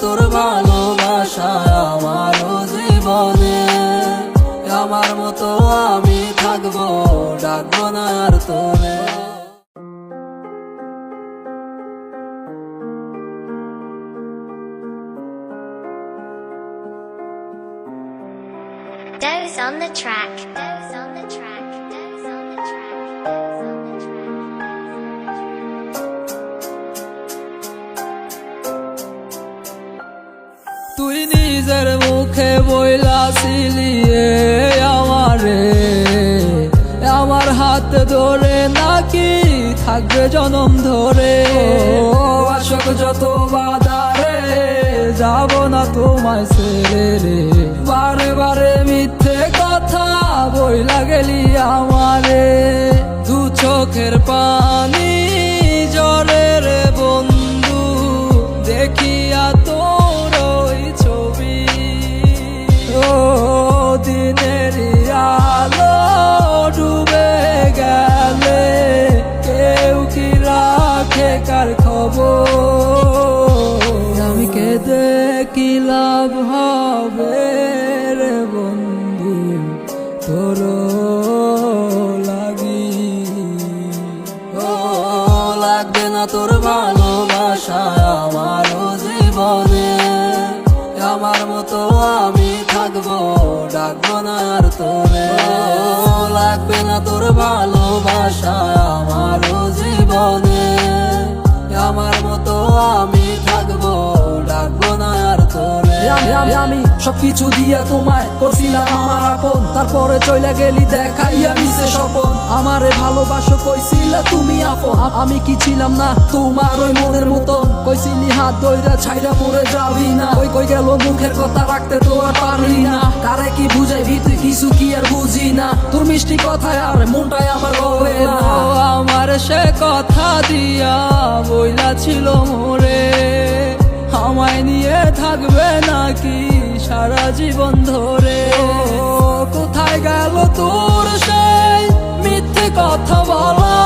তোর ভালোবাসা আমার জীবনে। আমার মতো আমি থাকবো, ডাকবো না আর তোরে। Doze on the track. Doze on the track. Doze on the track. Doze on the track. তুই নিজের মুখে বইলাছিলি আমারে, আমার হাত ধরে নাকি থাকবে জনম ধরে। আশক যত বাধারে যাব না তোমায় ছেড়ে রে, বারে বারে মিথ্যে কথা বইলা গেলি আমারে। দু চোখের পানি জরে রে বন্ধু, দেখিয়া তোর ওই ছবি। ও দিনের আলো ডুবে গেলে কেউ কি রাখে কার খবর? আমি কেঁদে কি লাভ হবে রে বন্ধু তোর লাগি? ও লাগবে না তোর ভালোবাসা আমার জীবনে। আমার মতো আমি থাকবো, ডাকবো না আর তোরে। লাগবে না তোর ভালোবাসা আমার জীবনে। আমার মতো আমি থাকবো, ডাকবো না আর তোরে। আমি সবকিছু দিয়া তোমায় করছিলাম আমার আপন, তারপরে চলে গেলি দেখাইয়া মিশে স্বপন। আমারে ভালোবাসো কইছিলা তুমি আপন, আমি কি ছিলাম না তোমার ওই মনের মতন? কইছিলি হাত ধইরা ছাইরা পড়ে যাবি না, কই কই গেল মুখের কথা রাখতে তো আর পারলি না। কারে কি বুঝাইবি তুই কিছু কি আর বুঝি না, তোর মিষ্টি কথায় আর মনটাই আমার রবে না। আমার সে কথা দিয়া বইলা ছিল মোরে, আমায় নিয়ে থাকবে নাকি সারা জীবন ধরে। কোথায় গেল তোর সেই মিথ্যে কথা বলা,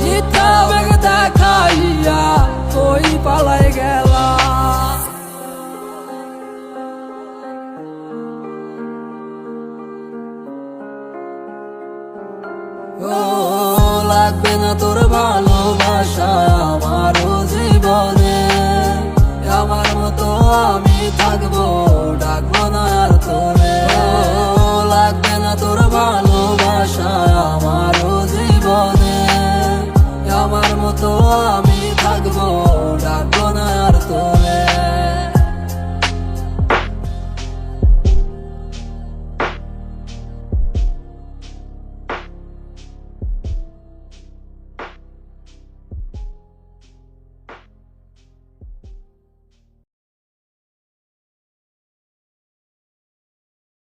মিথ্যা বেগ দেখাইয়া কই পালাই গেলা? ও লাগবে না তোর ভালোবাসা আমার জীবনে। আমার মতো আমি থাকবো, ডাকবো না আর তোরে। লাগবে না তোর ভালোবাসা আমার জীবনে। আমার মতো আমি থাকবো।